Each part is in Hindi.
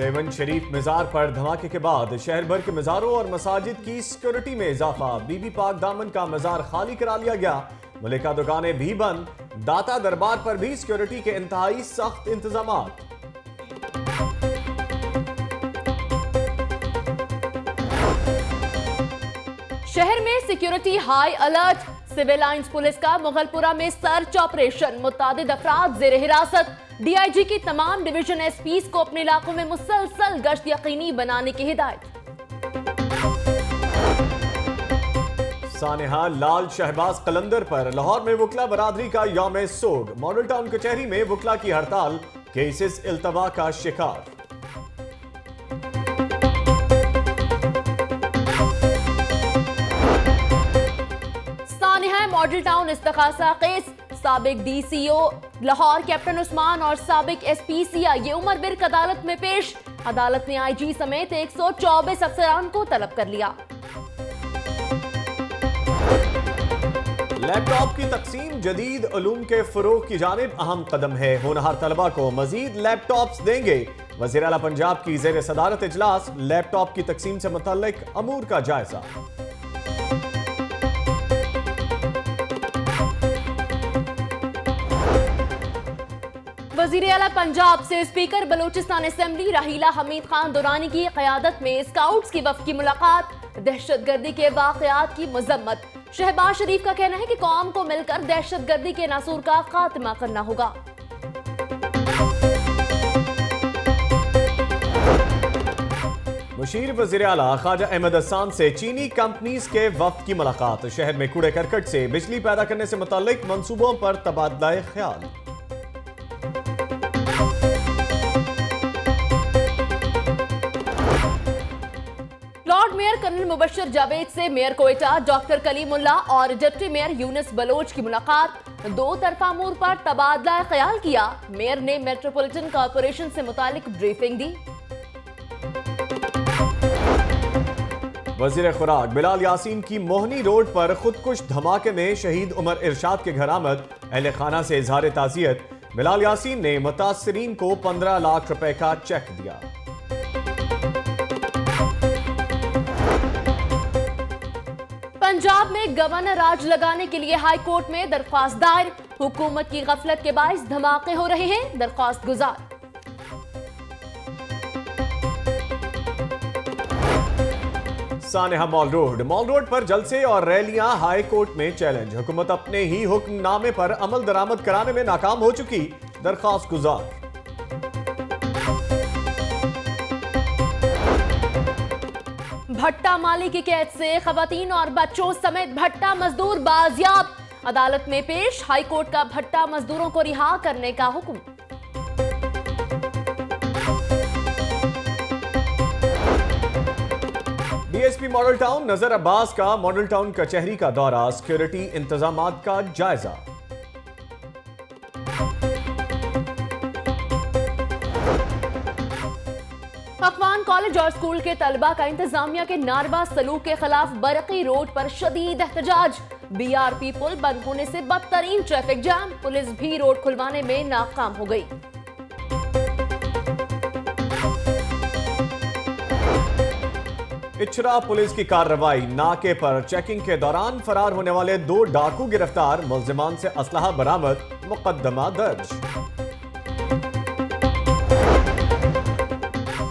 7 शरीफ मज़ार पर धमाके के बाद शहर भर के मज़ारों और मसाजिद की सिक्योरिटी में इजाफा। बीबी पाक दामन का मज़ार खाली करा लिया गया। मलिका दुकानें भी बंद। दाता दरबार पर भी सिक्योरिटी के इंतहाई सख्त इंतजामात। शहर में security high alert. Civil lines police का मुगलपुरा में सर्च ऑपरेशन। मुतादिद अफराद जेर हिरासत। डीआईजी की तमाम डिवीजन एसपीज को अपने इलाकों में मुसलसल गश्त यकीनी बनाने की हिदायत। सानेहा लाल शहबाज कलंदर पर लाहौर में वकला बरादरी का यौम सोग। मॉडल टाउन कचहरी में वकला की हड़ताल। केसेस इल्तवा का शिकार। मॉडल टाउन इस्तखासा केस। साबिक डीसीओ लाहौर कैप्टन उस्मान और साबिक एसपीसीआई ये उमर बिर्क अदालत में पेश। अदालत ने आईजी समेत 124 अफसरान को तलब कर लिया। लैपटॉप की तकसीम जदीद उलूम के फरोग की जानिब अहम कदम है। होनहार तलबा को मजीद लैपटॉप्स देंगे। वज़ीर आला पंजाब की ज़ेर सदारत इजलास। लैपटॉप की तकसीम से मुतल्लिक अमूर का जायजा। वज़ीर आला पंजाब से स्पीकर बलूचिस्तान असेंबली राहीला हमीद खान दुरानी की क़यादत में स्काउट्स की वफ़द की मुलाकात। दहशतगर्दी के वाक़यात की मज़म्मत। शहबाज शरीफ का कहना है कि कौम को मिलकर दहशतगर्दी के नासूर का खात्मा करना होगा। मुशीर वज़ीर आला ख्वाजा अहमद हसन से चीनी कंपनीज के वफ़द की मुलाकात। शहर में कूड़े करकट से बिजली पैदा करने से मुताल्लिक मंसूबों पर तबादला ख्याल। Lord mayor colonel Mubashshir Javed से मेयर कोयटा डॉक्टर कलीमुल्ला और डिप्टी मेयर यूनुस बलोच की मुलाकात। दो तरफा अमूर पर तबादला ख्याल किया। मेयर ने मेट्रोपॉलिटन कॉरपोरेशन से मुतालिक ब्रीफिंग दी। वज़ीर खुराक बिलाल यासीन की मोहनी रोड पर खुदकुश धमाके में शहीद उमर इरशाद के घर आमद। अहले खाना से इजहार ताज़ियत। बिलाल यासीन ने मुतासरीन को 15 लाख रुपए का चेक दिया। पंजाब में गवर्नर राज लगाने के लिए हाई कोर्ट में दरख्वास्त दायर। हुकूमत की गफलत के बाइस धमाके हो रहे हैं। दरख्वास्त गुजार। सानेहा मॉल रोड पर जलसे और रैलियां हाई कोर्ट में चैलेंज। हुकूमत अपने ही हुक्मनामे पर अमल दरामद कराने में नाकाम हो चुकी। दरख्वास्त गुजार। भट्टा माली की कैद से खवातीन और बच्चों समेत भट्टा मजदूर बाजियाब। अदालत में पेश। हाई कोर्ट का भट्टा मजदूरों को रिहा करने का हुक्म। डीएसपी मॉडल टाउन नजर अब्बास का मॉडल टाउन कचहरी का दौरा। सिक्योरिटी इंतजामात का जायजा। अफवान कॉलेज और स्कूल के तलबा का इंतजामिया के नारवा सलूक के खिलाफ बरकी रोड पर शदीद एहतजाज। बीआरपी पुल बंद होने से बदतरीन ट्रैफिक जाम। पुलिस भी रोड खुलवाने में नाकाम हो गई। इचरा पुलिस की कार्रवाई। नाके पर चेकिंग के दौरान फरार होने वाले 2 डाकू गिरफ्तार। मुल्जिमान से असलहा बरामद। मुकदमा दर्ज।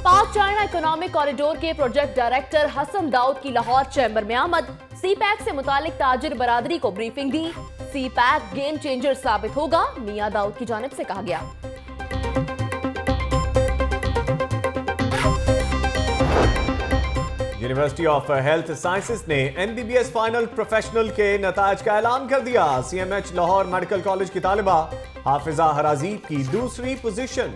पाक चाइना इकोनॉमिक कॉरिडोर के प्रोजेक्ट डायरेक्टर हसन दाऊद की लाहौर चैम्बर में आमद। सी पैक से मुतालिक ताजिर बरादरी को ब्रीफिंग दी। सी पैक गेम चेंजर साबित होगा, मियां दाऊद की जानिब से कहा गया। यूनिवर्सिटी ऑफ हेल्थ साइंसेज ने एमबीबीएस फाइनल प्रोफेशनल के नताज का ऐलान कर दिया। सीएमएच लाहौर मेडिकल कॉलेज की तालिबा हाफिजा हराजीब की दूसरी पोजीशन।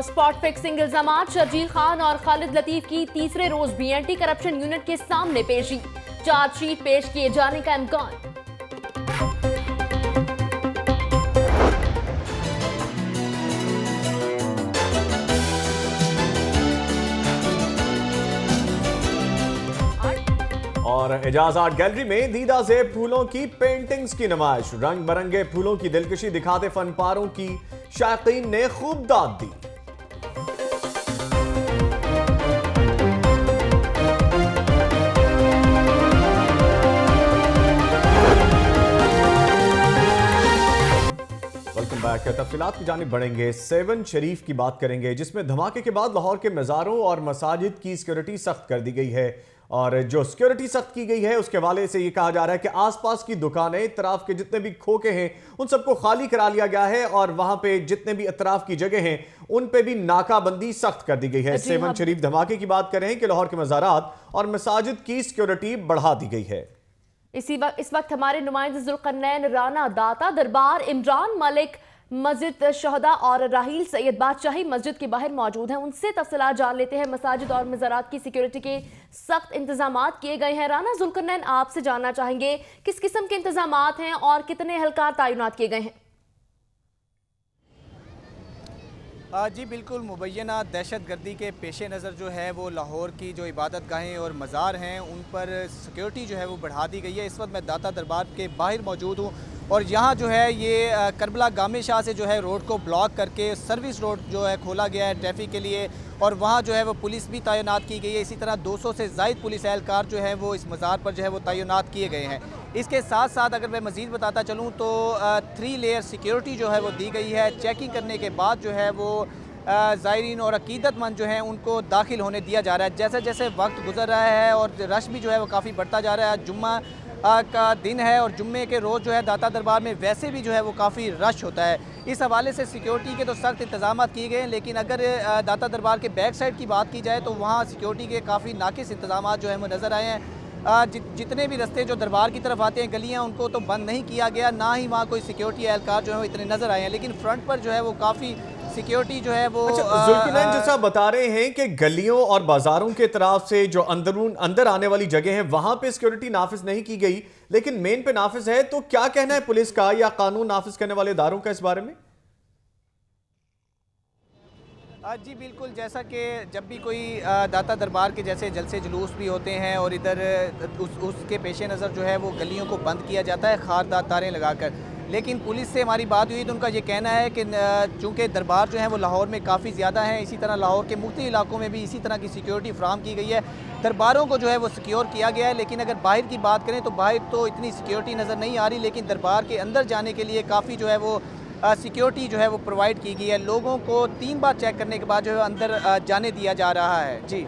स्पॉट फिक्सिंग इल्जामात। शर्जील खान और खालिद लतीफ की तीसरे रोज भी एंटी करप्शन यूनिट के सामने पेशी। चार्जशीट पेश किए जाने का इम्कान। और एजाज आर्ट गैलरी में दीदा ज़ेब फूलों की पेंटिंग्स की नुमाइश। रंग बिरंगे फूलों की दिलकशी दिखाते फनपारों की शायकीन ने खूब दाद दी। Welcome back. तफसीलात की जानिब बढ़ेंगे। 7 शरीफ की बात करेंगे, जिसमें धमाके के बाद लाहौर के मज़ारों और मसाजिद की सिक्योरिटी सख्त कर दी गई है। और जो सिक्योरिटी सख्त की गई है उसके हवाले से ये कहा जा रहा है कि आसपास की दुकानें, इतराफ के जितने भी खोखे हैं उन सबको खाली करा लिया गया है और वहां पे जितने भी इतराफ की जगह हैं उन पे भी नाकाबंदी सख्त कर दी गई है। 7 शरीफ धमाके की बात करें कि लाहौर के मज़ारात और मसाजिद की सिक्योरिटी बढ़ा दी गई है। इस वक्त हमारे नुमाइंदे जुल्करनैन राना, दाता दरबार इमरान मलिक, मस्जिद शहदा और राहील सैयद बादशाही मस्जिद के बाहर मौजूद हैं। उनसे तफसीलात जान लेते हैं। मसाजिद और मज़ारात की सिक्योरिटी के सख्त इंतजामात किए गए हैं। राना, जुल्करनैन आपसे जानना चाहेंगे किस किस्म के इंतजामात हैं और कितने एहलकार तैनात किए गए हैं? जी बिल्कुल, मुबैना दहशत गर्दी के पेश नज़र जो है वो लाहौर की जो इबादत गाहें और मज़ार हैं उन पर सिक्योरिटी जो है वो बढ़ा दी गई है। इस वक्त मैं दाता दरबार के बाहर मौजूद हूँ और यहाँ जो है ये करबला गामे शाह से जो है रोड को ब्लॉक करके सर्विस रोड जो है खोला गया है ट्रैफिक के लिए और वहाँ जो है वो पुलिस भी तैनात की गई है। इसी तरह 200 से ज़ायद पुलिस एहलकार जो है वो इस मज़ार पर जो है वो तैनात किए गए हैं। इसके साथ साथ अगर मैं मज़ीद बताता चलूँ तो 3 लेयर सिक्योरिटी जो है वो दी गई है। चेकिंग करने के बाद जो है वो ज़ायरीन और अकीदतमंद जो हैं उनको दाखिल होने दिया जा रहा है। जैसे जैसे वक्त गुजर रहा है और रश भी जो है वो काफ़ी बढ़ता जा रहा है। जुम्मा का दिन है और जुम्मे के रोज़ जो है दाता दरबार में वैसे भी जो है वो काफ़ी रश होता है। इस हवाले से सिक्योरिटी के तो सख्त इंतजाम किए गए हैं, लेकिन अगर दाता दरबार के बैक साइड की बात की जाए तो वहाँ सिक्योरिटी के काफ़ी नाकिस इंतजाम जो है वो नज़र आए हैं। जितने भी रास्ते जो दरबार की तरफ आते हैं गलियाँ, उनको तो बंद नहीं किया गया, ना ही वहाँ कोई सिक्योरिटी एहलकार जो है वो इतने नज़र आए हैं, लेकिन फ्रंट पर जो है वो काफ़ी सिक्योरिटी जो है वो जुल्करनैन, जैसा बता रहे हैं कि गलियों और बाजारों के तरफ से जो अंदर आने वाली जगह है वहां पे सिक्योरिटी नाफिज नहीं की गई, लेकिन मेन पे नाफिज है, तो क्या कहना है पुलिस का या कानून नाफिज करने वाले इदारों का इस बारे में? जी बिल्कुल, जैसा कि जब भी कोई दाता दरबार के जैसे जलसे जुलूस भी होते हैं और इधर उसके पेश नज़र जो है वो गलियों को बंद किया जाता है खारदार तारें लगाकर, लेकिन पुलिस से हमारी बात हुई तो उनका ये कहना है कि चूँकि दरबार जो है वो लाहौर में काफ़ी ज़्यादा है, इसी तरह लाहौर के मुख्तलिफ इलाकों में भी इसी तरह की सिक्योरिटी फ्राहम की गई है। दरबारों को जो है वो सिक्योर किया गया है, लेकिन अगर बाहर की बात करें तो बाहर तो इतनी सिक्योरिटी नज़र नहीं आ रही, लेकिन दरबार के अंदर जाने के लिए काफ़ी जो है वो सिक्योरिटी जो है वो प्रोवाइड की गई है। लोगों को 3 बार चेक करने के बाद जो है अंदर जाने दिया जा रहा है। जी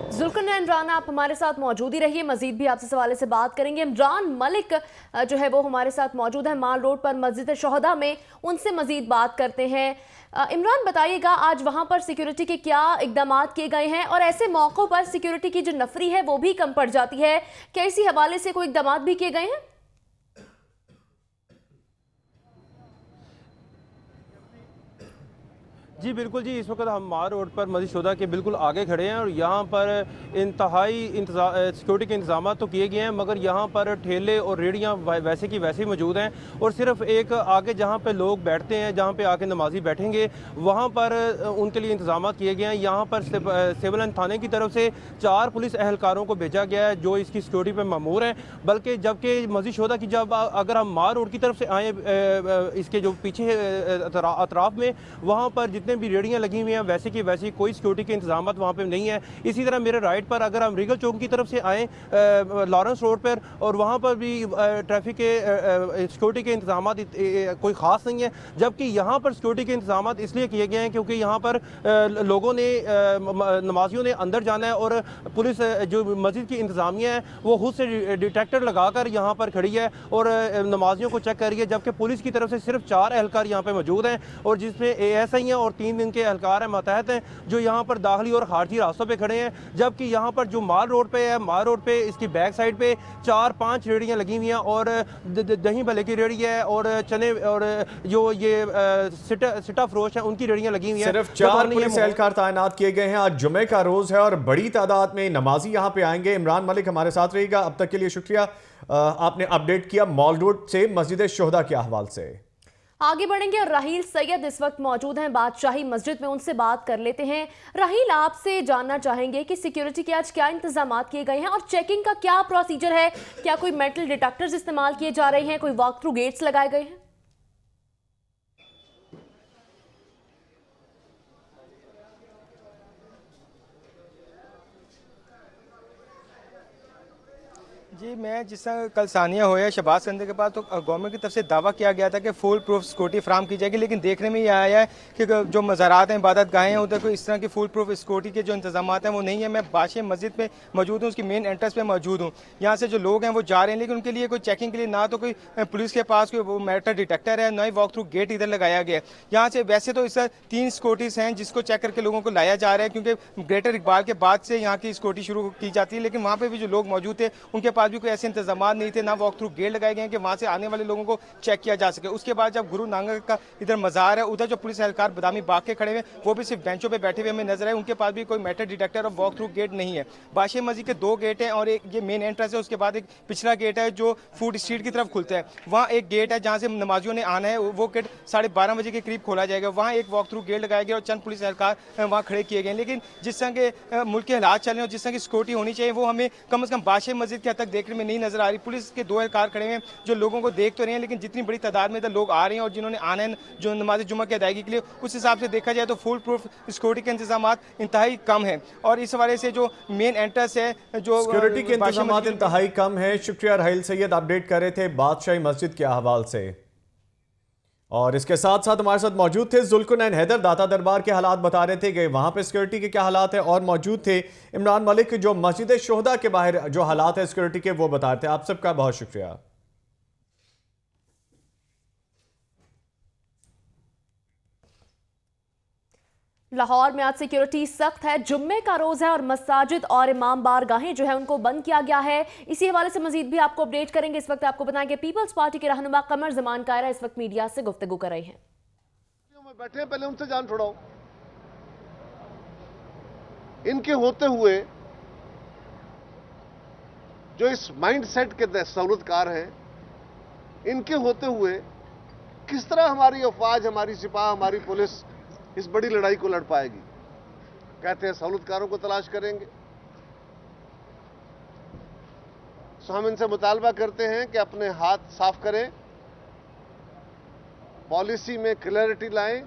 जुल्करनैन राना, आप हमारे साथ मौजूद ही रहिए, मजीद भी आपसे सवाल से बात करेंगे। इमरान मलिक जो है वो हमारे साथ मौजूद है माल रोड पर मस्जिद शहदा में, उनसे मजीद बात करते हैं। इमरान, बताइएगा आज वहां पर सिक्योरिटी के क्या इकदाम किए गए हैं और ऐसे मौक़ों पर सिक्योरिटी की जो नफरी है वो भी कम पड़ जाती है, क्या इसी हवाले से कोई इकदाम भी किए गए हैं? जी बिल्कुल जी, इस वक्त हम मार रोड पर मस्जिद शहदा के बिल्कुल आगे खड़े हैं और यहाँ पर इंतहाई सिक्योरिटी के इंतजाम तो किए गए हैं, मगर यहाँ पर ठेले और रेहड़ियाँ वैसे की वैसे ही मौजूद हैं और सिर्फ एक आगे जहाँ पे लोग बैठते हैं, जहाँ पे आके नमाजी बैठेंगे, वहाँ पर उनके लिए इंतजाम किए गए हैं। यहाँ पर सिविल लाइन थाने की तरफ से 4 पुलिस एहलकारों को भेजा गया है जो इसकी सिक्योरिटी पर मामूर हैं, बल्कि जबकि मस्जिद शहदा की जब अगर हम मार रोड की तरफ से आए, इसके जो पीछे अतराफ में वहाँ पर जितने भी रेहड़ियाँ लगी हुई हैं वैसे की वैसी कोई सिक्योरिटी के इंतजाम वहाँ पे नहीं है। इसी तरह मेरे राइट पर अगर हम रीगल चौक की तरफ से आएँ लॉरेंस रोड पर, और वहाँ पर भी ट्रैफिक के सिक्योरिटी के इंतजाम कोई ख़ास नहीं है, जबकि यहाँ पर सिक्योरिटी के इंतजाम इसलिए किए गए हैं क्योंकि यहाँ पर लोगों ने नमाजियों ने अंदर जाना है और पुलिस जो मस्जिद की इंतजामिया है वो खुद से डिटेक्टर लगाकर यहाँ पर खड़ी है और नमाजियों को चेक कर रही है, जबकि पुलिस की तरफ से सिर्फ 4 एहलकार यहाँ पर मौजूद हैं और जिसमें ASI हैं और 3 दिन के एहलकार हैं मातहत हैं जो यहाँ पर दाखिली और खारजी रास्तों पे खड़े हैं। जबकि यहाँ पर जो माल रोड पे है, माल रोड पे इसकी बैक साइड पे 4-5 रेहड़ियाँ लगी हुई हैं और दही भले की रेहड़ी है और चने और जो ये सिटा फरोश है उनकी रेहड़ियाँ लगी हुई हैं। सिर्फ 4 पुलिस एहलकार तैनात किए गए हैं। आज जुमे का रोज है और बड़ी तादाद में नमाजी यहाँ पे आएंगे। इमरान मलिक हमारे साथ रहेगा। अब तक के लिए शुक्रिया। आपने अपडेट किया मॉल रोड से मस्जिद शहदा के अहवाल से। आगे बढ़ेंगे और राहील सैयद इस वक्त मौजूद हैं बादशाही मस्जिद में, उनसे बात कर लेते हैं। राहील, आपसे जानना चाहेंगे कि सिक्योरिटी के आज क्या इंतजाम किए गए हैं और चेकिंग का क्या प्रोसीजर है? क्या कोई मेटल डिटेक्टर्स इस्तेमाल किए जा रहे हैं, कोई वॉक थ्रू गेट्स लगाए गए हैं? जी, मैं जिस तरह कल सानिया होया शहबाज करने के बाद तो गवर्नमेंट की तरफ से दावा किया गया था कि फुल प्रूफ सिक्योरिटी फ्राहम की जाएगी, लेकिन देखने में ये आया है कि जो मज़ारात हैं, इबादत गाहें हैं, उधर कोई इस तरह की फुल प्रूफ सिक्योरिटी के जो इंतजाम हैं वो नहीं है। मैं बादशाह मस्जिद पे मौजूद हूँ, उसकी मेन एंट्रेंस पे मौजूद हूँ। यहाँ से जो लोग हैं वो जा रहे हैं, लेकिन उनके लिए कोई चेकिंग के लिए ना तो कोई पुलिस के पास कोई वो मेटल डिटेक्टर है, ना ही वॉक थ्रू गेट इधर लगाया गया है। यहाँ से वैसे तो इस 3 सिक्योरिटीज़ हैं जिसको चेक करके लोगों को लाया जा रहा है, क्योंकि ग्रेटर इकबाल के बाद से यहाँ की सिक्योरिटी शुरू की जाती है, लेकिन वहाँ पर भी जो लोग मौजूद थे उनके पास भी कोई ऐसे इंतजाम नहीं थे, ना वॉक थ्रू गेट लगाए गए हैं कि वहां से आने वाले लोगों को चेक किया जा सके। उसके बाद जब गुरु नानक का इधर मज़ार है, उधर जो पुलिस एहलकार बदामी बाग के खड़े हुए वो भी सिर्फ बेंचों पे बैठे हुए हमें नजर आए, उनके पास भी कोई मेटल डिटेक्टर और वॉक थ्रू गेट नहीं है। बादशाह मस्जिद के 2 गेट हैं और एक ये मेन एंट्रेंस है, उसके बाद एक पिछला गेट है जो फूड स्ट्रीट की तरफ खुलता है। वहाँ एक गेट है जहाँ से नमाजियों ने आना है, वो गेट 12:30 बजे के करीब खोला जाएगा। वहाँ एक वॉक थ्रू गेट लगाया गया और चंद पुलिस एहलकार वहाँ खड़े किए गए। लेकिन जिस तरह के मुल्क के हालात चल रहे हैं और जिस तरह की सिक्योरिटी होनी चाहिए वो हमें कम से कम बादशाह मस्जिद के हद तक देखने में नहीं नजर आ रही। पुलिस के 2 एहलकार खड़े हैं जो लोगों को देख तो रहे हैं, लेकिन जितनी बड़ी तादाद में इधर लोग आ रहे हैं और जिन्होंने आना है जो नमाज जुमा की अदायगी के लिए, उस हिसाब से देखा जाए तो फुल प्रूफ सिक्योरिटी के इंतजाम इंतहाई कम है। और इस हवाले से जो मेन एंट्रेंस है, जो सिक्योरिटी के इंतजाम इंतहाई कम है। शुक्रिया राहील सैयद, अपडेट कर रहे थे बादशाही मस्जिद के अहवाल से। और इसके साथ साथ हमारे साथ मौजूद थे जुल्कुनैन हैदर, दाता दरबार के हालात बता रहे थे कि वहां पे सिक्योरिटी के क्या हालात है, और मौजूद थे इमरान मलिक जो मस्जिद शोहदा के बाहर जो हालात है सिक्योरिटी के वो बता रहे थे। आप सबका बहुत शुक्रिया। लाहौर में आज सिक्योरिटी सख्त है, जुम्मे का रोज है और मसाजिद और इमाम बारगाहें जो है उनको बंद किया गया है। इसी हवाले से मजीद भी आपको अपडेट करेंगे। इस वक्त आपको बताएंगे पीपल्स पार्टी के रहनुमा कमर जमान कायरा इस वक्त मीडिया से गुफ्तगू कर रहे हैं। बैठे हैं, पहले उनसे जान छुड़ाओ। इनके होते हुए जो इस माइंड सेट के सहूलतकार हैं, इनके होते हुए किस तरह हमारी अफवाज, हमारी सिपाह, हमारी पुलिस इस बड़ी लड़ाई को लड़ पाएगी? कहते हैं सहूलतकारों को तलाश करेंगे। सो हम इनसे मुतालबा करते हैं कि अपने हाथ साफ करें, पॉलिसी में क्लैरिटी लाएं,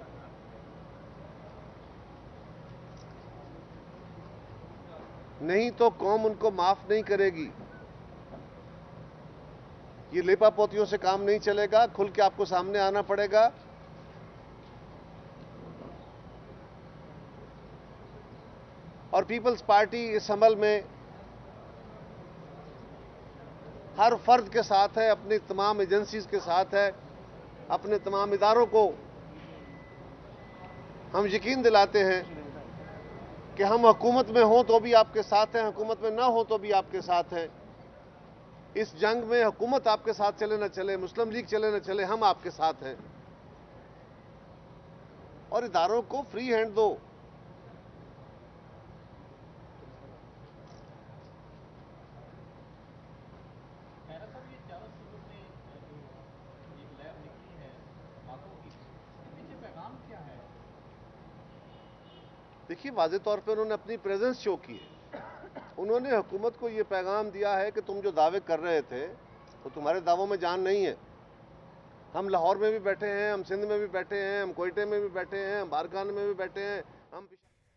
नहीं तो कौम उनको माफ नहीं करेगी। ये लेपापोतियों से काम नहीं चलेगा, खुल के आपको सामने आना पड़ेगा। और पीपल्स पार्टी इस अमल में हर फर्द के साथ है, अपनी तमाम एजेंसीज के साथ है, अपने तमाम इदारों को हम यकीन दिलाते हैं कि हम हुकूमत में हों तो भी आपके साथ हैं, हुकूमत में ना हो तो भी आपके साथ हैं। इस जंग में हुकूमत आपके साथ चले ना चले, मुस्लिम लीग चले ना चले, हम आपके साथ हैं। और इदारों को फ्री हैंड दो। देखिए, वाज़ेह तौर पे उन्होंने अपनी प्रेजेंस शो की है। उन्होंने हुकूमत को ये पैगाम दिया है कि तुम जो दावे कर रहे थे तो तुम्हारे दावों में जान नहीं है। हम लाहौर में भी बैठे हैं, हम सिंध में भी बैठे हैं, हम कोयटे में भी बैठे हैं, हम बारकान में भी बैठे हैं, हम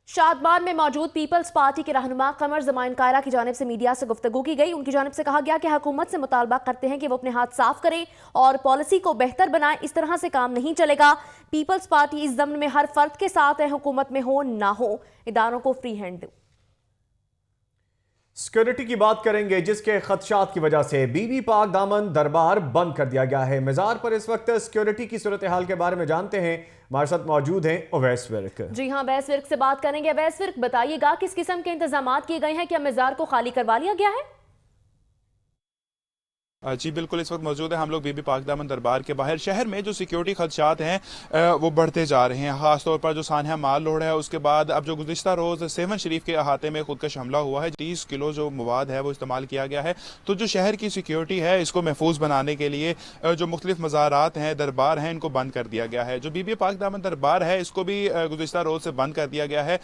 शादमान में मौजूद पीपल्स पार्टी के रहनुमा कमर जमान कायरा की जानिब से मीडिया से गुफ्तगू की गई। उनकी जानिब से कहा गया कि हुकूमत से मुतालबा करते हैं कि वो अपने हाथ साफ करें और पॉलिसी को बेहतर बनाएं। इस तरह से काम नहीं चलेगा। पीपल्स पार्टी इस ज़म्न में हर फर्द के साथ है, हुकूमत में हो ना हो, इदारों को फ्री हैंड दो। सिक्योरिटी की बात करेंगे जिसके खदशात की वजह से बीबी पाक दामन दरबार बंद कर दिया गया है। मज़ार पर इस वक्त सिक्योरिटी की सूरत हाल के बारे में जानते हैं, हमारे साथ मौजूद हैं अवैस विर्क। जी हाँ, अवैस विर्क से बात करेंगे। अवैस विर्क, बताइएगा किस किस्म के इंतजाम किए गए हैं, क्या मज़ार को खाली करवा लिया गया है? जी बिल्कुल, इस वक्त मौजूद है हम लोग बीबी पाक दामन दरबार के बाहर। शहर में जो सिक्योरिटी खदशात हैं वो बढ़ते जा रहे हैं, ख़ासतौर पर जो सानिया माल रोड है उसके बाद अब जो गुज़िश्ता रोज़ सेवन शरीफ के अहाते में खुदकश हमला हुआ है, 30 किलो जो मवाद है वो इस्तेमाल किया गया है। तो जो शहर की सिक्योरिटी है इसको महफूज बनाने के लिए जो मुख्तलिफ मज़ारात हैं, दरबार हैं, इनको बंद कर दिया गया है। जो बीबी पाक दामन दरबार है इसको भी गुज़िश्ता रोज़ से बंद कर दिया गया है।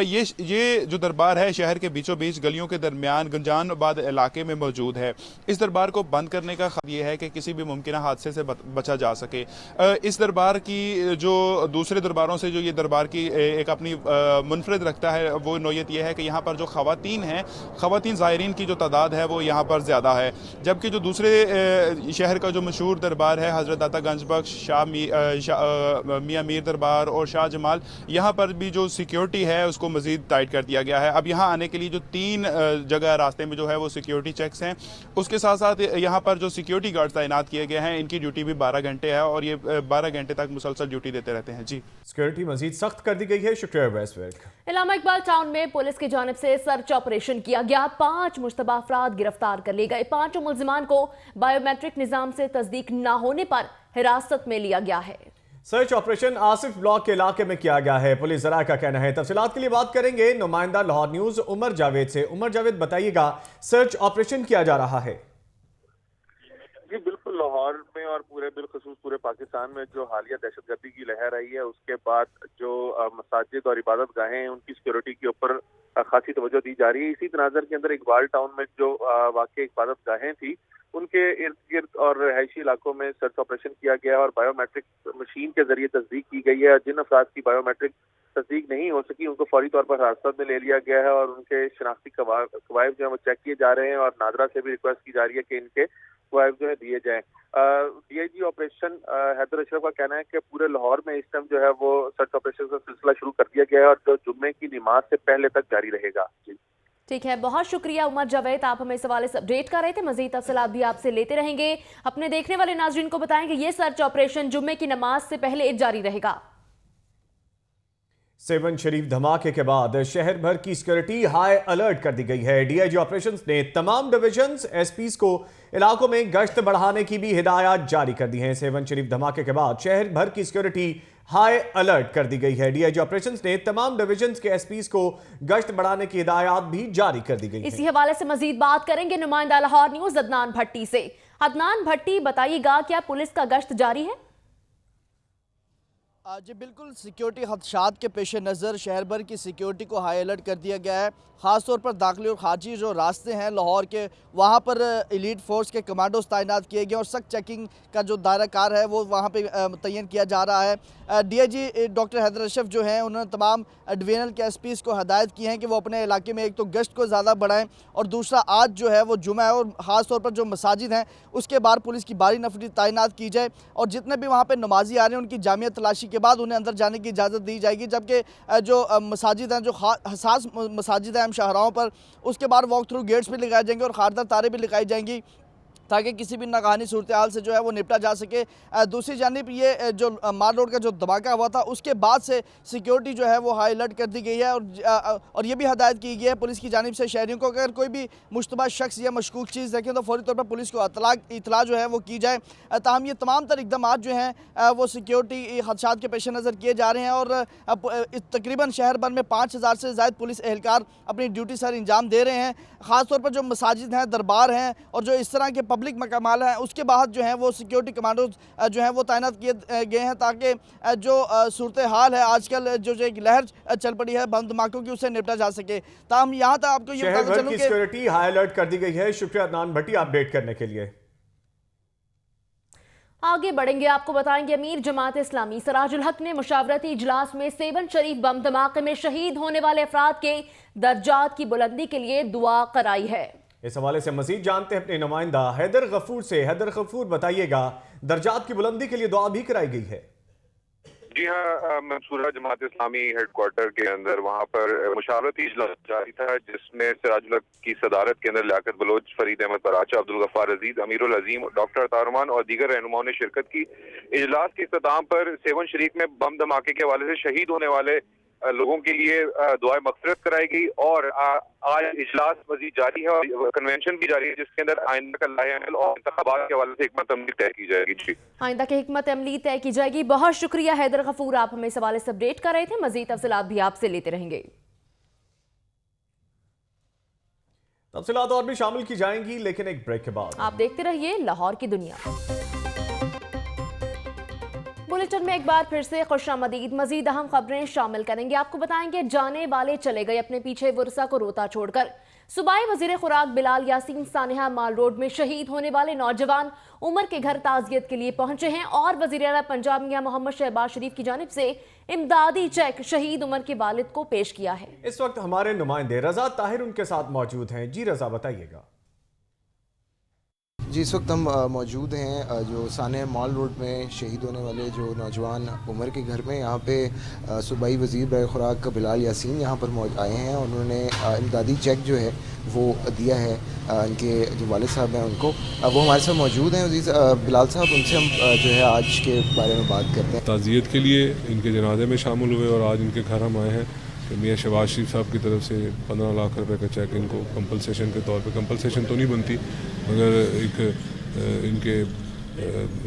ये जो दरबार है शहर के बीचों बीच गलियों के दरमियान गंजानाबाद इलाके में मौजूद है। इस दरबार को बंद करने का खतरा ये है कि किसी भी मुमकिन हादसे से बचा जा सके। इस दरबार की जो दूसरे दरबारों से जो ये दरबार की एक अपनी मुनफरिद रखता है वो नौयत ये है कि यहाँ पर जो ख़वातीन हैं, ख़वातीन ज़ायरीन की जो तादाद है वो यहाँ पर ज़्यादा है। जबकि जो दूसरे शहर का जो मशहूर दरबार है हज़रत दाता गंज बख्श, मियाँ मीर दरबार और शाह जमाल, यहाँ पर भी जो सिक्योरिटी है उसको मज़ीद टाइट कर दिया गया है। अब यहाँ आने के लिए जो 3 जगह रास्ते में जो है वो सिक्योरिटी चेक्स हैं, उसके साथ साथ यहाँ पर जो सिक्योरिटी गार्ड तैनात किए गए हैं इनकी ड्यूटी भी 12 घंटे है और ये 12 घंटे तक मुसलसल ड्यूटी देते रहते हैं। जी, सिक्योरिटी मजीद सख्त कर दी गई है। शुक्रिया वेस्टवर्क। इलामा इकबाल टाउन में पुलिस की जानिब से सर्च ऑपरेशन किया गया। 5 मुश्तबा अफराद गिरफ्तार कर लिए गए। 5 मुलजिमान को बायोमेट्रिक निजाम से तस्दीक न होने पर हिरासत में लिया गया है। सर्च ऑपरेशन आसिफ ब्लॉक के इलाके में किया गया है, पुलिस जरा का कहना है। तफसीलात के लिए बात करेंगे नुमाइंदा लाहौर न्यूज उमर जावेद से। उमर जावेद, बताइएगा सर्च ऑपरेशन किया जा रहा है। जी बिल्कुल, लाहौर में और बिलखसूस पूरे पाकिस्तान में जो हालिया दहशतगर्दी की लहर आई है उसके बाद जो मसाजिद और इबादत गाहें हैं उनकी सिक्योरिटी के ऊपर खासी तवज्जो दी जा रही है। इसी तनाजर के अंदर इकबाल टाउन में जो वाकई इबादत गाहें थी उनके इर्द गिर्द और रहायशी इलाकों में सर्च ऑपरेशन किया गया और बायोमेट्रिक मशीन के जरिए तस्दीक की गई है। जिन अफराद की बायोमेट्रिक तस्दीक नहीं हो सकी उनको फौरी तौर पर हिरासत में ले लिया गया है और उनके शनाख्ती कवायद जो है वो चेक किए जा रहे हैं और नादरा से भी रिक्वेस्ट की जा रही है कि इनके कवायद जो है दिए जाएं। डीआईजी ऑपरेशन हैदर अशरफ का कहना है कि पूरे लाहौर में इस टाइम जो है वो सर्च ऑपरेशन का सिलसिला शुरू कर दिया गया है और जो जुम्मे की नमाज से पहले तक जारी रहेगा। जी ठीक है, बहुत शुक्रिया उमर जावेद, आप हमें इस हवाले से अपडेट कर रहे थे। मजीद तफसीलात भी आपसे लेते रहेंगे। अपने देखने वाले नाजरीन को बताएं कि ये सर्च ऑपरेशन जुम्मे की नमाज से पहले जारी रहेगा। सेवन शरीफ धमाके के बाद शहर भर की सिक्योरिटी हाई अलर्ट कर दी गई है। डीआईजी ऑपरेशंस ने तमाम डिविजन्स एसपीज को इलाकों में गश्त बढ़ाने की भी हिदायत जारी कर दी है। सेवन शरीफ धमाके के बाद शहर भर की सिक्योरिटी हाई अलर्ट कर दी गई है। डीआईजी ऑपरेशंस ने तमाम डिविजन्स के एसपीज को गश्त बढ़ाने की हिदायत भी जारी कर दी गई है। इसी हवाले से मजीद बात करेंगे नुमाइंदा लाहौर न्यूज अदनान भट्टी से। अदनान भट्टी, बताइएगा क्या पुलिस का गश्त जारी है? जी बिल्कुल, सिक्योरिटी खदशात के पेश नज़र शहर भर की सिक्योरिटी को हाई अलर्ट कर दिया गया है। ख़ासतौर पर दाखिली और खारजी जो रास्ते हैं लाहौर के, वहाँ पर एलीट फोर्स के कमांडोज तैनात किए गए और सख्त चेकिंग का जो दायरा कार है वो वहाँ पे मुतय्यन किया जा रहा है। डीआईजी डॉक्टर हैदर अशरफ जो हैं उन्होंने तमाम डिवीजनल के एसपीज़ को हदायत की हैं कि वो अपने इलाके में एक तो गश्त को ज़्यादा बढ़ाएं और दूसरा आज जो है वो जुमा है और ख़ास तौर पर जो मसाजिद हैं उसके बाहर पुलिस की भारी नफरी तैनात की जाए और जितने भी वहाँ पर नमाजी आ रहे हैं उनकी जामिया तलाशी के बाद उन्हें अंदर जाने की इजाज़त दी जाएगी। जबकि जो मसाजिद हैं, जो हसास मसाजिद हैं हम शाहराहों पर, उसके बाद वॉक थ्रू गेट्स भी लगाए जाएंगे और खारदार तारे भी लगाई जाएंगी ताकि किसी भी नाकानी सूरत हाल से जो है वो निपटा जा सके। दूसरी जानिब ये जो माल रोड का जो धमाका हुआ था उसके बाद से सिक्योरिटी जो है वो हाई अलर्ट कर दी गई है और ये भी हदायत की गई है पुलिस की जानिब से शहरियों को अगर कोई भी मुश्तबा शख्स या मशकूक चीज़ देखें तो फौरी तौर पर पुलिस को इतला जो है वो की जाए। ताहम ये तमाम तर इकदाम जो हैं वो सिक्योरिटी खदशात के पेश नज़र किए जा रहे हैं और तकरीबन शहर भर में 5000 से ज़ायद पुलिस एहलकार अपनी ड्यूटी सर अंजाम दे रहे हैं। ख़ासतौर पर जो मसाजिद हैं, दरबार हैं और जो इस तरह के पब्लिक मकामाल हैं उसके बाद जो है वो सिक्योरिटी कमांडो जो है वो तैनात किए गए हैं ताकि जो सूरत हाल है आजकल जो एक लहर चल पड़ी है बम धमाकों की उससे निपटा जा सके। ताहम यहाँ तक आपको ये बताना चलूं कि सिक्योरिटी हाई अलर्ट कर दी गई है। शुक्रिया अदनान भट्टी अपडेट करने के लिए। आगे बढ़ेंगे, आपको बताएंगे अमीर जमात इस्लामी सराजुल हक ने मुशावरती इजलास में सेवन शरीफ बम धमाके में शहीद होने वाले अफराद के दर्जात की बुलंदी के लिए दुआ कराई है। इस हवाले से मजीद जानते हैं अपने नुमाइंदा हैदर गफूर से। हैदर गफूर, बताइएगा दर्जात की बुलंदी के लिए दुआ भी कराई गई है? जी हाँ, मंसूरा जमात इस्लामी हेडक्वार्टर के अंदर वहाँ पर मुशावरती इजलास जारी था जिसमें सिराजुल हक की सदारत के अंदर लियाकत बलोच, फरीद अहमद पराचा, अब्दुल गफ्फार अजीज, अमीरुल अजीम, डॉक्टर तारमान और दीगर रहनुमाओं ने शिरकत की। इजलास के इख्तिताम पर सेवन शरीफ में बम धमाके के हवाले से शहीद होने वाले लोगों के लिए दुआए मग़फ़िरत कराई गई और आज इजलास मज़ीद जारी है और कन्वेंशन भी जारी है जिसके अंदर आइंदा का लाएअमल और इंतखाबात के हवाले से हिकमत अमली तय की जाएगी। जी, आइंदा की हिकमत अमली तय की जाएगी। बहुत शुक्रिया हैदर गफूर, आप हमें इस हवाले से अपडेट कर रहे थे। मज़ीद तफसीलात भी आपसे लेते रहेंगे। तफसीलात और भी शामिल की जाएंगी, लेकिन एक ब्रेक के बाद। आप देखते रहिए लाहौर की दुनिया। बुलेटिन में एक बार फिर से खुशामदीद। मजीद अहम खबरें शामिल करेंगे। आपको बताएंगे जाने वाले चले गए अपने पीछे वर्सा को रोता छोड़कर। सूबाई वजीर खुराक बिलाल यासीन सानिया माल रोड में शहीद होने वाले नौजवान उमर के घर ताजियत के लिए पहुंचे हैं और वजीर आला पंजाब मियां मोहम्मद शहबाज शरीफ की जानिब से इमदादी चेक शहीद उमर के वालिद को पेश किया है। इस वक्त हमारे नुमाइंदे रजा ताहिर उनके साथ मौजूद हैं। जी रजा, बताइएगा। जी, इस वक्त हम मौजूद हैं जो सानिया मॉल रोड में शहीद होने वाले जो नौजवान उमर के घर में। यहाँ पे सूबाई वज़ीर बरए खुराक बिलाल यासीन यहाँ पर आए हैं और उन्होंने इमदादी चेक जो है वो दिया है इनके जो वालिद साहब हैं उनको। वो हमारे साथ मौजूद हैं। बिलाल साहब, उनसे हम जो है आज के बारे में बात करते हैं। ताज़ियत के लिए इनके जनाजे में शामिल हुए और आज इनके घर हम आए हैं कि मियाँ शहबाज शरीफ साहब की तरफ से 15 लाख रुपए का चेक इनको कंपलसेशन के तौर पे, कंपलसेशन तो नहीं बनती मगर एक इनके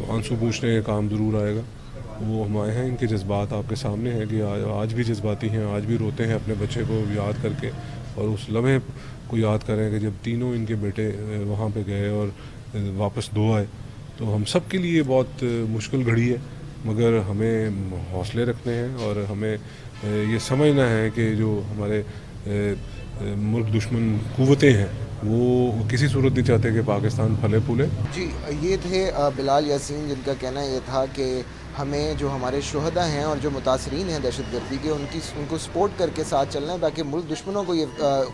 आंसू पूछने का काम ज़रूर आएगा। वो हम आए हैं, इनके जज्बात आपके सामने हैं कि आज भी जज्बाती हैं, आज भी रोते हैं अपने बच्चे को याद करके और उस लम्हे को याद कर रहे हैं कि जब तीनों इनके बेटे वहाँ पे गए और वापस दो आए तो हम सब के लिए बहुत मुश्किल घड़ी है, मगर हमें हौसले रखने हैं और हमें ये समझना है कि जो हमारे मुल्क दुश्मन कुव्वतें हैं वो किसी सूरत नहीं चाहते कि पाकिस्तान फले फूले। जी, ये थे बिलाल यासीन जिनका कहना ये था कि हमें जो हमारे शुहदा हैं और जो मुतासरीन हैं दहशतगर्दी के उनको सपोर्ट करके साथ चलना है ताकि मुल्क दुश्मनों को ये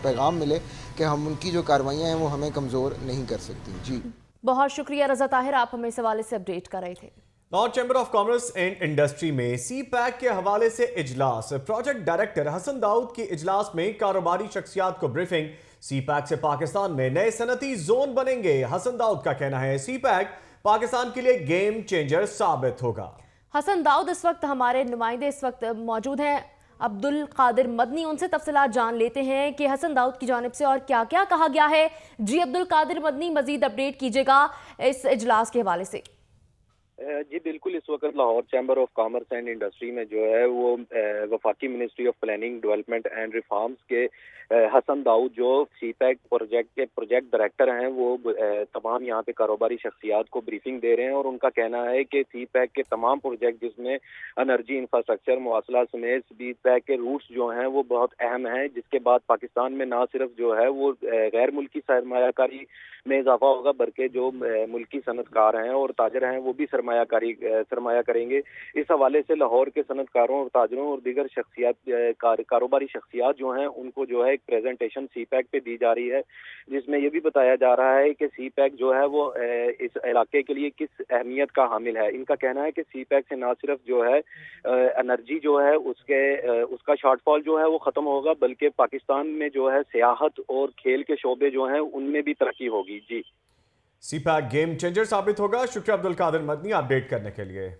पैगाम मिले कि हम उनकी जो कार्रवाइयाँ हैं वो हमें कमज़ोर नहीं कर सकती। जी, बहुत शुक्रिया रजा ताहिर, आप हमें इस हवाले से अपडेट कर रहे थे। Lahore chamber of commerce and industry में सी पैक के हवाले से इजलास। प्रोजेक्ट डायरेक्टर हसन दाऊद की इजलास में कारोबारी शख्सियात को ब्रीफिंग। सी पैक से पाकिस्तान में नए सनती जोन बनेंगे। हसन दाऊद का कहना है सी पैक पाकिस्तान के लिए गेम चेंजर साबित होगा। हसन दाऊद इस वक्त हमारे नुमाइंदे इस वक्त मौजूद हैं अब्दुल कादिर मदनी, उनसे तफसीलात जान लेते हैं कि हसन दाऊद की जानिब से और क्या क्या कहा गया है। जी अब्दुल कादिर मदनी, मजीद अपडेट कीजिएगा इस इजलास के हवाले से। जी बिल्कुल, इस वक्त Lahore chamber of commerce and industry में जो है वो वफाकी ministry of planning development and reforms के हसन दाऊद जो सीपैक प्रोजेक्ट के प्रोजेक्ट डायरेक्टर हैं वो तमाम यहाँ पे कारोबारी शख्सियात को ब्रीफिंग दे रहे हैं और उनका कहना है कि सीपैक के तमाम प्रोजेक्ट जिसमें एनर्जी इंफ्रास्ट्रक्चर मवासला समेत सीपैक के रूट्स जो हैं वो बहुत अहम हैं, जिसके बाद पाकिस्तान में ना सिर्फ जो है वो गैर मुल्की सरमायाकारी में इजाफा होगा बल्कि जो मुल्की सनतकार हैं और ताजर हैं वो भी सरमाया करेंगे। इस हवाले से लाहौर के सनतकारों और ताजरों और दीगर शख्सियात कारोबारी शख्सियात जो हैं उनको जो है एक प्रेजेंटेशन सीपैक पे दी जा रही है जिसमें यह भी बताया जा रहा है कि सीपैक जो है वो इस इलाके के लिए किस अहमियत का हामिल है। इनका कहना है कि सीपैक से ना सिर्फ जो है एनर्जी जो है उसका शॉर्टफॉल जो है वो खत्म होगा बल्कि पाकिस्तान में जो है सियाहत और खेल के शोबे जो हैं उनमें भी तरक्की होगी। जी, सीपैक गेम चेंजर साबित होगा। शुक्रिया अब्दुल कादिर मदनी अपडेट करने के लिए।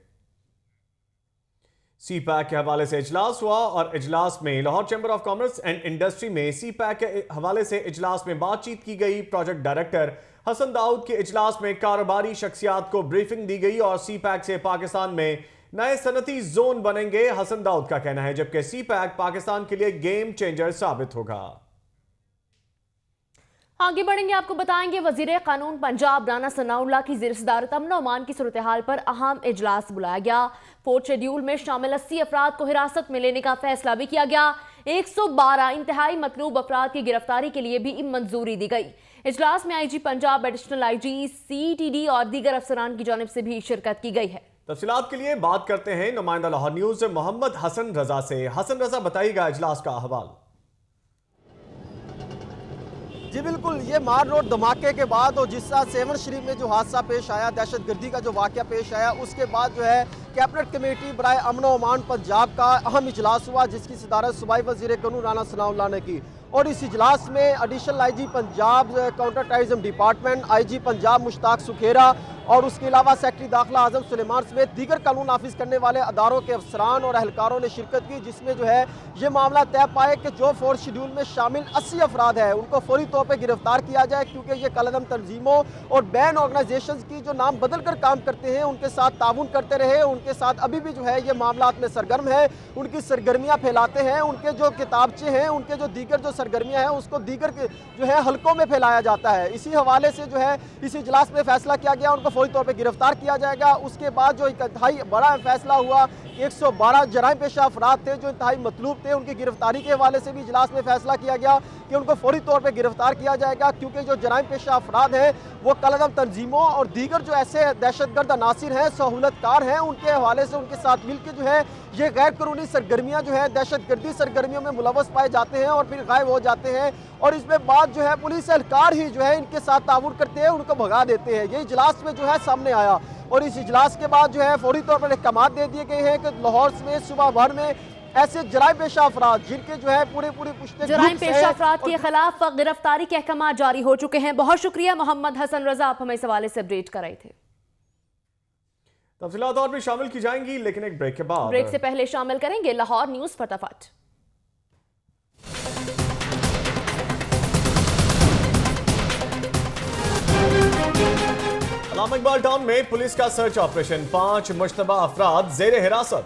सीपैक के हवाले से इजलास हुआ और इजलास में Lahore chamber of commerce and industry में सीपैक के हवाले से इजलास में बातचीत की गई। प्रोजेक्ट डायरेक्टर हसन दाऊद के इजलास में कारोबारी शख्सियात को ब्रीफिंग दी गई और सीपैक से पाकिस्तान में नए सनती जोन बनेंगे, हसन दाऊद का कहना है, जबकि सीपैक पाकिस्तान के लिए गेम चेंजर साबित होगा। आगे बढ़ेंगे, आपको बताएंगे वजीर कानून पंजाब राना सनाउल्लाह की ज़ेर सदारत अमन और अमान की सूरत हाल पर अहम इजलास बुलाया गया। 4th शेड्यूल में शामिल 80 अफराद को हिरासत में लेने का फैसला भी किया गया। 112 इंतहाई मतलूब अफराद की गिरफ्तारी के लिए भी मंजूरी दी गई। इजलास में IG Punjab, additional IG, CTD और दीगर अफसरान की जानिब से भी शिरकत की गई है। तफसीलात के लिए बात करते हैं नुमाइंदा लाहौर न्यूज मोहम्मद हसन रजा से। हसन रजा, बताइएगा इजलास का अहवाल। जी बिल्कुल, ये मार रोड धमाके के बाद और जिस तरह सेवन शरीफ में जो हादसा पेश आया, दहशतगर्दी का जो वाक़या पेश आया, उसके बाद जो है कैबिनेट कमेटी बराए अमन और अमान पंजाब का अहम इजलास हुआ जिसकी सदारत सूबाई वज़ीर कानून राना सनाउल्लाह ने की। और इस इजलास में additional IG Punjab counter terrorism department, IG Punjab Mushtaq Sukhera और उसके अलावा सेक्रेटरी दाखिला आजम सुलेमान समेत दीगर कानून नाफिज करने वाले अदारों के अफसरान और अहलकारों ने शिरकत की, जिसमें जो है ये मामला तय पाए कि जो फोर्स शेड्यूल में शामिल 80 अफराद है उनको फौरी तौर पर गिरफ्तार किया जाए, क्योंकि ये कलअदम तंजीमों और बैन ऑर्गेनाइजेशन की जो नाम बदल कर काम करते हैं उनके साथ ताउन करते रहे, उनके साथ अभी भी जो है ये मामलात में सरगर्म है, उनकी सरगर्मियाँ फैलाते हैं, उनके जो किताबचे हैं, उनके जो दीगर जो सरगर्मियाँ हैं उसको दीगर जो है हलकों में फैलाया जाता है। इसी हवाले से जो है इस इजलास में फैसला किया गया, उनको फौरी तौर पर गिरफ्तार किया जाएगा। उसके बाद जो इंतहाई बड़ा फैसला हुआ, 112 जराइम पेशा अफराद थे जो इंतहाई मतलूब थे, उनकी गिरफ्तारी के हवाले से भी इजलास में फैसला किया गया कि उनको फौरी तौर पर गिरफ्तार किया जाएगा, क्योंकि जो जराइम पेशा अफराद हैं वो कलअदम तंजीमों और दीगर जो ऐसे दहशतगर्द अनासिर हैं, सहूलतकार हैं, उनके हवाले से उनके साथ मिलकर जो है ये गैर कानूनी सरगर्मियाँ जो है दहशतगर्दी सरगर्मियों में मुलव्वस पाए जाते हैं और फिर गायब हो जाते हैं, और इसमें बाद जो है पुलिस एहलकार ही जो है इनके साथ ताउन करते हैं, उनको भगा देते हैं। ये इजलास में जो है सामने आया और इस इजलास के बाद जो है फौरी तौर पर अहकाम दे दिए गए हैं कि लाहौर में सुबह भर में ऐसे जराइम पेशा अफराद जिनके जो है पूरी पुश्ते जराइम पेशा अफराद के खिलाफ गिरफ्तारी के अहकाम जारी हो चुके हैं। बहुत शुक्रिया मोहम्मद हसन रजा, आप हमें इस हवाले से अपडेट कर रहे थे। तफसीलात और भी शामिल की जाएंगी, लेकिन एक ब्रेक के बाद। ब्रेक से पहले शामिल करेंगे लाहौर न्यूज फटाफट। अल्लामा इकबाल टाउन में पुलिस का सर्च ऑपरेशन, 5 मुश्तबा अफराद जेर हिरासत।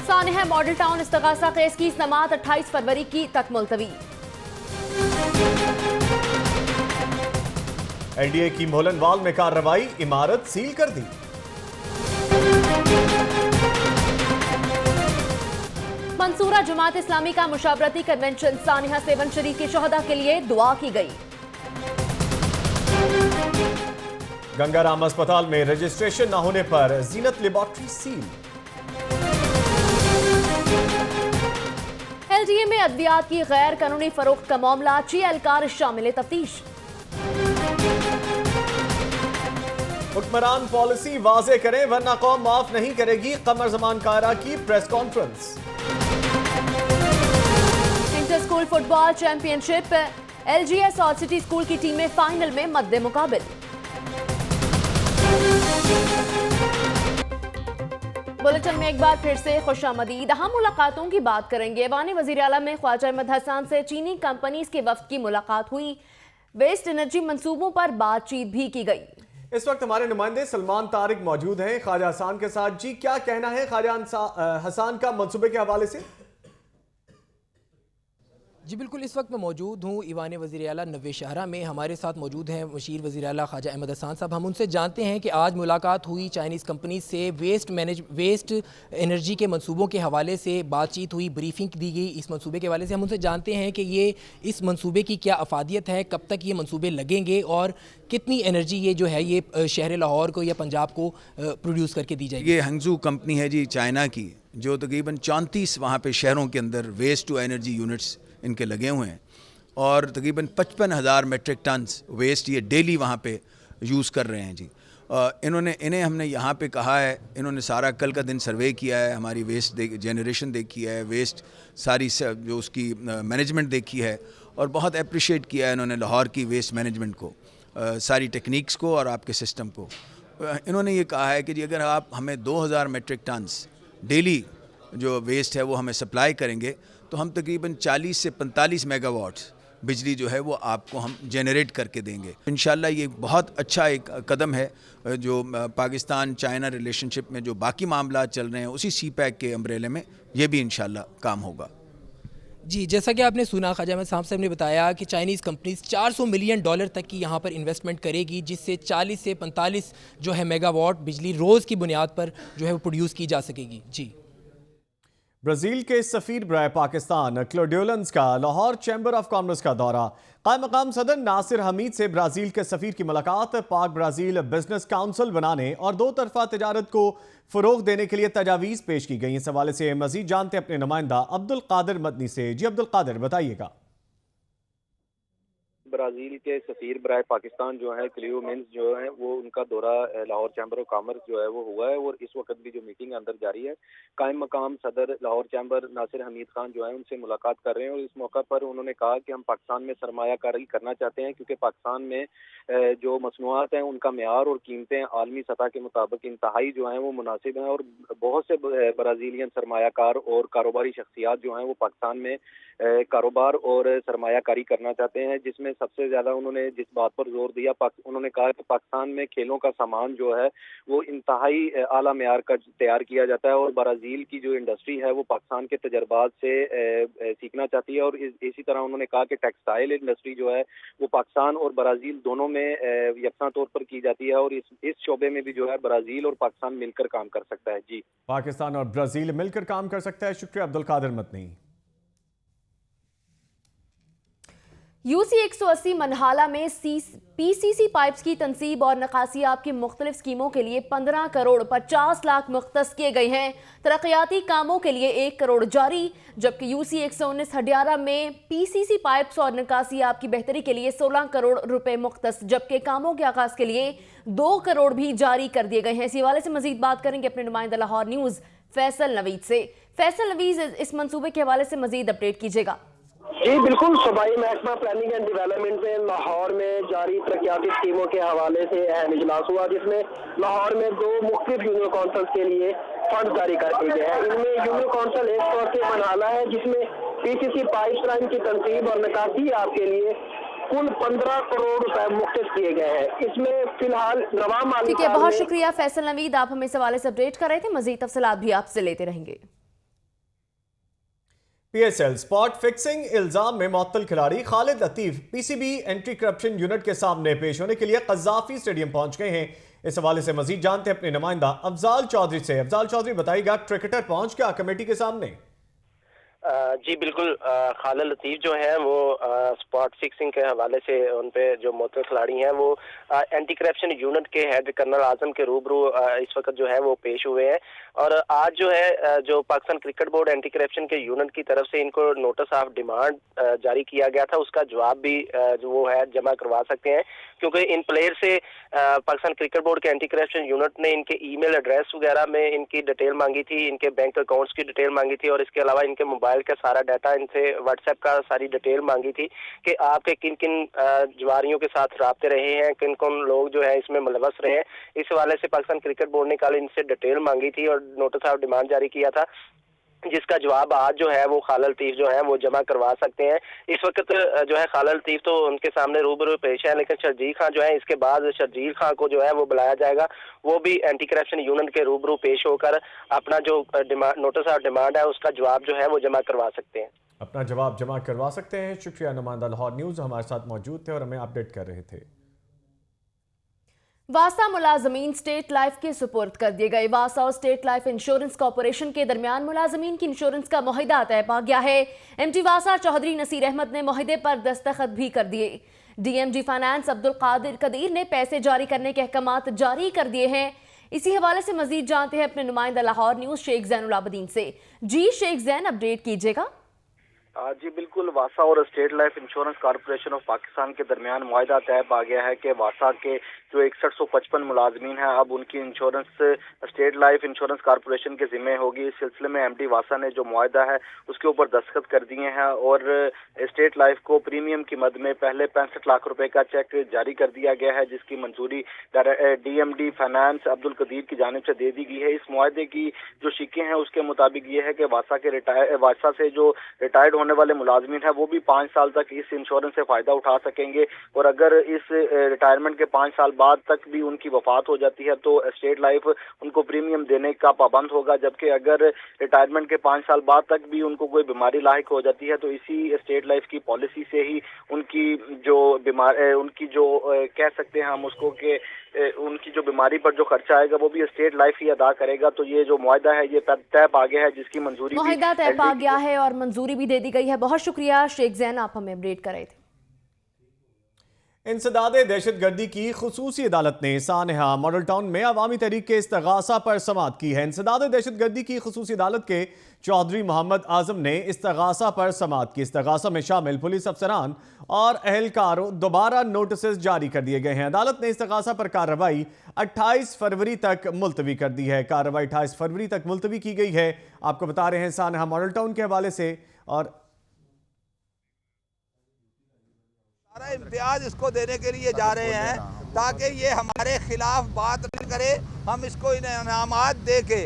सानेहा मॉडल टाउन इस्तगासा केस की समाअत 28 फरवरी की तक मुलतवी। एलडीए की मोहलनवाल में कार्रवाई, इमारत सील कर दी। मंसूरा जमात इस्लामी का मुशावरती कन्वेंशन, सानेहा सेवन शरीफ के शहदा के लिए दुआ की गई। गंगाराम अस्पताल में रजिस्ट्रेशन न होने पर जीनत लेबोरेटरी सील। एलडीए में अद्वियात की गैर कानूनी फरोख्त का मामला, 6 एहलकार शामिल तफ्तीश। हुक्मरान पॉलिसी वाजे करें वरना कौम माफ नहीं करेगी, कमर जमान कायरा की press conference. Inter school football championship, LGS और सिटी स्कूल की टीमें फाइनल में मद्दे मुकाबिल। बुलेटिन में एक बार फिर से खुशामदीद। अहम मुलाकातों की बात करेंगे। ऐवान वज़ीर आला में ख्वाजा अहमद हसन से चीनी कंपनीज के वफ्द की मुलाकात हुई, वेस्ट एनर्जी मंसूबों पर बातचीत भी की गई। इस वक्त हमारे नुमाइंदे सलमान तारिक मौजूद हैं ख्वाजा हसन के साथ। जी, क्या कहना है ख्वाजा हसन का मंसूबे के हवाले से? जी बिल्कुल, इस वक्त मैं मौजूद हूँ ईवान वज़ीर आला नवे शहरा में। हमारे साथ मौजूद हैं मशीर वज़ीर आला ख्वाजा अहमद हसन साहब। हम उनसे जानते हैं कि आज मुलाकात हुई चाइनीज़ कंपनी से, वेस्ट एनर्जी के मंसूबों के हवाले से बातचीत हुई, ब्रीफिंग दी गई इस मंसूबे के हवाले से। हम उनसे जानते हैं कि ये इस मंसूबे की क्या अफादियत है, कब तक ये मंसूबे लगेंगे और कितनी एनर्जी ये जो है ये शहर लाहौर को या पंजाब को प्रोड्यूस करके दी जाएगी। ये हंगजू कंपनी है जी, चाइना की, जो तकरीबन 34 वहाँ पे शहरों के अंदर वेस्ट टू एनर्जी यूनिट्स इनके लगे हुए हैं और तकरीबन 55,000 मेट्रिक टन्स वेस्ट ये डेली वहाँ पे यूज़ कर रहे हैं जी। इन्हें हमने यहाँ पे कहा है, इन्होंने सारा कल का दिन सर्वे किया है, हमारी वेस्ट जनरेशन देखी है, वेस्ट सारी जो उसकी मैनेजमेंट देखी है और बहुत अप्रिशिएट किया है इन्होंने लाहौर की वेस्ट मैनेजमेंट को, सारी टेक्निक्स को और आपके सिस्टम को। इन्होंने ये कहा है कि जी अगर आप हमें 2,000 मेट्रिक टन्स डेली जो वेस्ट है वो हमें सप्लाई करेंगे तो हम तकरीबन 40 से 45 मेगावाट्स बिजली जो है वो आपको हम जनरेट करके देंगे। इंशाल्लाह ये बहुत अच्छा एक कदम है जो पाकिस्तान चाइना रिलेशनशिप में जो बाकी मामला चल रहे हैं उसी CPEC के अम्ब्रेले में ये भी इंशाल्लाह काम होगा। जी, जैसा कि आपने सुना ख्वाजा अहमद साहब ने बताया कि चाइनीज़ कंपनीज $400 मिलियन तक की यहाँ पर इन्वेस्टमेंट करेगी, जिससे 40 से 45 जो है मेगावाट बिजली रोज़ की बुनियाद पर जो है वो प्रोड्यूस की जा सकेगी। जी, ब्राज़ील के सफ़ीर बराए पाकिस्तान क्लोडियोलेंस का लाहौर चैम्बर ऑफ कॉमर्स का दौरा, कायम मकाम सदर नासिर हमीद से ब्राज़ील के सफ़ीर की मुलाकात, पाक ब्राज़ील बिजनेस काउंसिल बनाने और 2 तरफ़ा तजारत को फ़रोग़ देने के लिए तजावीज़ पेश की गई। इस हवाले से मज़ीद जानते अपने नुमाइंदा अब्दुल कादिर मदनी से। जी अब्दुल कादिर, बताइएगा। ब्राज़ील के सफ़ीर बराए पाकिस्तान जो है क्लियो मिन्स जो है वो उनका दौरा लाहौर चैम्बर ऑफ कॉमर्स जो है वो हुआ है और इस वक्त भी जो मीटिंग अंदर जारी है। कायम मकाम सदर लाहौर चैम्बर नासिर हमीद खान जो है उनसे मुलाकात कर रहे हैं और इस मौका पर उन्होंने कहा कि हम पाकिस्तान में सरमायाकारी करना चाहते हैं क्योंकि पाकिस्तान में जो मसनूआत हैं उनका मेयार और कीमतें आलमी सतह के मुताबिक इंतहाई जो हैं वो मुनासिब हैं और बहुत से ब्राज़ीलियन सरमायाकार और कारोबारी शख्सियात जो हैं वो पाकिस्तान में कारोबार और सरमायाकारी करना चाहते हैं, जिसमें सबसे ज़्यादा उन्होंने जिस बात पर जोर दिया उन्होंने कहा कि पाकिस्तान में खेलों का सामान जो है वो इंतहाई आला मेयार का तैयार किया जाता है और ब्राज़ील की जो इंडस्ट्री है वो पाकिस्तान के तजर्बात से सीखना चाहती है और इसी तरह उन्होंने कहा कि टेक्सटाइल इंडस्ट्री जो है वो पाकिस्तान और ब्राज़ील दोनों में यकसा तौर पर की जाती है और इस शोबे में भी जो है ब्राज़ील और पाकिस्तान मिलकर काम कर सकता है। जी, पाकिस्तान और ब्राज़ील मिलकर काम कर सकता है। शुक्रिया अब्दुल कादिर मतनी। यूसी 180 मनहाला में पीसीसी पाइप्स की तनसीब और नकासियाब की मुख्तलिफ स्कीमों के लिए 15 करोड़ 50 लाख मुख्तस किए गए हैं। तरक्याती कामों के लिए 1 करोड़ जारी, जबकि यूसी 119 हडियारा में पीसीसी पाइप्स और नकासियाब की बेहतरी के लिए 16 करोड़ रुपए मुख्तस, जबकि कामों के आगाज के लिए 2 करोड़ भी जारी कर दिए गए हैं। इसी हवाले से मजीद बात करेंगे अपने नुमाइंदा लाहौर न्यूज़ फैसल नवीद से। फैसल नवीद, इस मंसूबे के हवाले से मजीद अपडेट कीजिएगा। जी बिल्कुल, सूबाई महकमा प्लानिंग एंड डेवलपमेंट में लाहौर में जारी तरक्याती स्कीमों के हवाले से अहम इजलास हुआ, जिसमें लाहौर में 2 मुख्तलिफ यूनियन काउंसिल के लिए फंड जारी कर दिए गए हैं। इनमें यूनियन काउंसिल 180 मनहाला है, जिसमें पीसीसी पाइप लाइन की तनसीब और निकासी आपके लिए कुल 15 करोड़ रुपए मुख्तस किए गए हैं। इसमें फिलहाल नवाब माली। ठीक है, बहुत शुक्रिया फैसल नवीद, आप हमें इस हवाले से अपडेट कर रहे थे। मजीद तफसीलात भी आपसे लेते रहेंगे। पीएसएल स्पॉट फिक्सिंग इल्जाम में मुअत्तल खिलाड़ी Khalid Latif PCB anti corruption unit के सामने पेश होने के लिए कज़ाफी स्टेडियम पहुंच गए हैं। इस हवाले से मजीद जानते हैं अपने नुमाइंदा अफजाल चौधरी से। अफजाल चौधरी, बताइएगा क्रिकेटर पहुंच गया कमेटी के सामने? जी बिल्कुल, खालिद लतीफ जो है वो स्पॉट फिक्सिंग के हवाले से उन पे जो मुअत्तल खिलाड़ी हैं वो एंटी करप्शन यूनिट के हेड कर्नल आजम के रूबरू इस वक्त जो है वो पेश हुए हैं और आज जो है जो Pakistan cricket board anti corruption के यूनिट की तरफ से इनको नोटिस ऑफ डिमांड जारी किया गया था, उसका जवाब भी जो वो है जमा करवा सकते हैं, क्योंकि इन प्लेयर से पाकिस्तान क्रिकेट बोर्ड के एंटी करप्शन यूनिट ने इनके ईमेल एड्रेस वगैरह में इनकी डिटेल मांगी थी, इनके बैंक अकाउंट्स की डिटेल मांगी थी और इसके अलावा इनके मोबाइल का सारा डाटा, इनसे व्हाट्सएप का सारी डिटेल मांगी थी कि आपके किन किन जवारियों के साथ राब्ते रहे हैं, किन कौन लोग जो है इसमें मुलवस रहे हैं। इस हवाले से पाकिस्तान क्रिकेट बोर्ड ने कल इनसे डिटेल मांगी थी और नोटिस ऑफ डिमांड जारी किया था, जिसका जवाब आज जो है वो खालिद लतीफ जो है वो जमा करवा सकते हैं। इस वक्त जो है खालिद लतीफ तो उनके सामने रूबरू पेश है, लेकिन शर्जील खान जो है इसके बाद शर्जील खान को जो है वो बुलाया जाएगा, वो भी एंटी करप्शन यूनिट के रूबरू पेश होकर अपना जो नोटिस ऑफ डिमांड है उसका जवाब जो है वो जमा करवा सकते हैं, अपना जवाब जमा करवा सकते हैं। शुक्रिया, नुमाइंदा लाहौर न्यूज़ हमारे साथ मौजूद थे और हमें अपडेट कर रहे थे। वासा मुलाजमीन स्टेट लाइफ के सुपुर्द कर दिए गए। वासा और स्टेट लाइफ इंश्योरेंस कॉरपोरेशन के दरमियान मुलाजमीन की इंश्योरेंस का मुआहदा तय पा गया है। एमडी वासा चौधरी नसीर अहमद ने मुआहदे पर दस्तखत भी कर दिए। डीएमडी फाइनेंस अब्दुल कदीर ने पैसे जारी करने के अहकामात जारी कर दिए हैं। इसी हवाले से मजीद जानते हैं अपने नुमाइंदा लाहौर न्यूज़ शेख जैनुल आबदीन से। जी शेख जैन, अपडेट कीजिएगा। जी बिल्कुल, वासा और state life insurance corporation of Pakistan के दरमियान मुआहदा तय पा गया है कि वासा के जो 6155 मुलाजमीन हैं अब उनकी insurance state life insurance corporation के जिम्मे होगी। इस सिलसिले में एमडी वासा ने जो मुआहदा है उसके ऊपर दस्तखत कर दिए हैं और स्टेट लाइफ को प्रीमियम की मद में पहले 65 लाख रुपए का चेक जारी कर दिया गया है, जिसकी मंजूरी डीएमडी फाइनेंस अब्दुल कदीर की जानिब से दे दी गई है। इस मुआहदे की जो शिकें हैं उसके मुताबिक ये है कि वासा से जो रिटायर्ड होने वाले मुलाजमीन है वो भी 5 साल तक इस इंश्योरेंस से फायदा उठा सकेंगे और अगर इस रिटायरमेंट के 5 साल बाद तक भी उनकी वफात हो जाती है तो स्टेट लाइफ उनको प्रीमियम देने का पाबंद होगा, जबकि अगर रिटायरमेंट के 5 साल बाद तक भी उनको कोई बीमारी लाहिक हो जाती है तो इसी स्टेट लाइफ की पॉलिसी से ही उनकी जो उनकी जो कह सकते हैं हम उसको कि उनकी जो बीमारी पर जो खर्चा आएगा वो भी स्टेट लाइफ ही अदा करेगा। तो ये जो मुआहदा है ये तय पा गया है, जिसकी मंजूरी मुआहदा तय पा गया है और मंजूरी भी दे दी गई है। बहुत शुक्रिया शेख जैन, आप हमें अपडेट कर रहे थे। इंसदादे दहशतगर्दी की खुसूसी अदालत ने सानहा मॉडल टाउन में अवामी तहरीक के इस्तगासा पर समाअत की है। इंसदादे दहशतगर्दी की खुसूसी अदालत के चौधरी मोहम्मद आजम ने इस्तगासा पर समाअत की। इस्तगासा में शामिल पुलिस अफसरान और अहलकारों दोबारा नोटिस जारी कर दिए गए हैं। अदालत ने इस्तगासा पर कार्रवाई 28 फरवरी तक मुलतवी कर दी है। कार्रवाई 28 फरवरी तक मुलतवी की गई है। आपको बता रहे हैं सानहा मॉडल टाउन के हवाले से। और सारा इम्तियाज इसको देने के लिए जा रहे हैं ताकि ये हमारे खिलाफ बात न करे, हम इसको इनामात दे के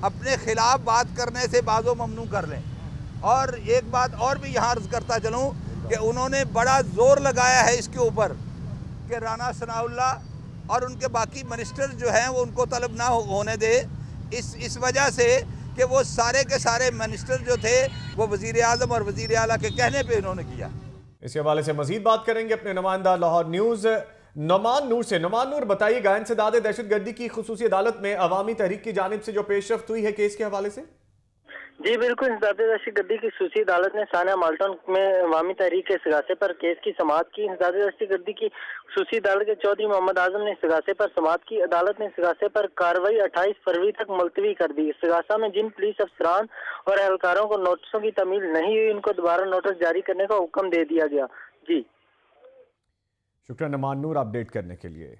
अपने खिलाफ बात करने से बाजो ममनू कर लें। और एक बात और भी यहाँ अर्ज करता चलूँ कि उन्होंने बड़ा जोर लगाया है इसके ऊपर कि राना सनाउल्लाह और उनके बाकी मिनिस्टर जो हैं वो उनको तलब ना होने दे, इस वजह से कि वो सारे के सारे मिनिस्टर जो थे वो वज़ीर आज़म और वज़ीर आला के कहने पे इन्होंने किया। इस हवाले से मजीद बात करेंगे अपने नुमाइंदा लाहौर न्यूज नुमान नूर से। नुमान नूर, बताइएगा इंसदादे दहशतगर्दी की खुसूसी अदालत में अवामी तहरीक की जानिब से जो पेशरफ्त हुई है केस के हवाले से। जी बिल्कुल, इंसदादे दहशतगर्दी की खुसूसी अदालत ने सानहा माल्टन में अवामी तहरीक के इस्तगासे पर केस की समाअत की। इंसदादे दहशतगर्दी की खुसूसी अदालत के चौधरी मोहम्मद आजम ने इस्तगासे पर समाअत की। अदालत ने इस्तगासे पर कार्रवाई 28 फरवरी तक मुलतवी कर दी। इस्तगासा में जिन पुलिस अफसरान और एहलकारों को नोटिसों की तमील नहीं हुई, उनको दोबारा नोटिस जारी करने का हुक्म दे दिया गया। जी शुक्रिया नुमान नूर अपडेट करने के लिए।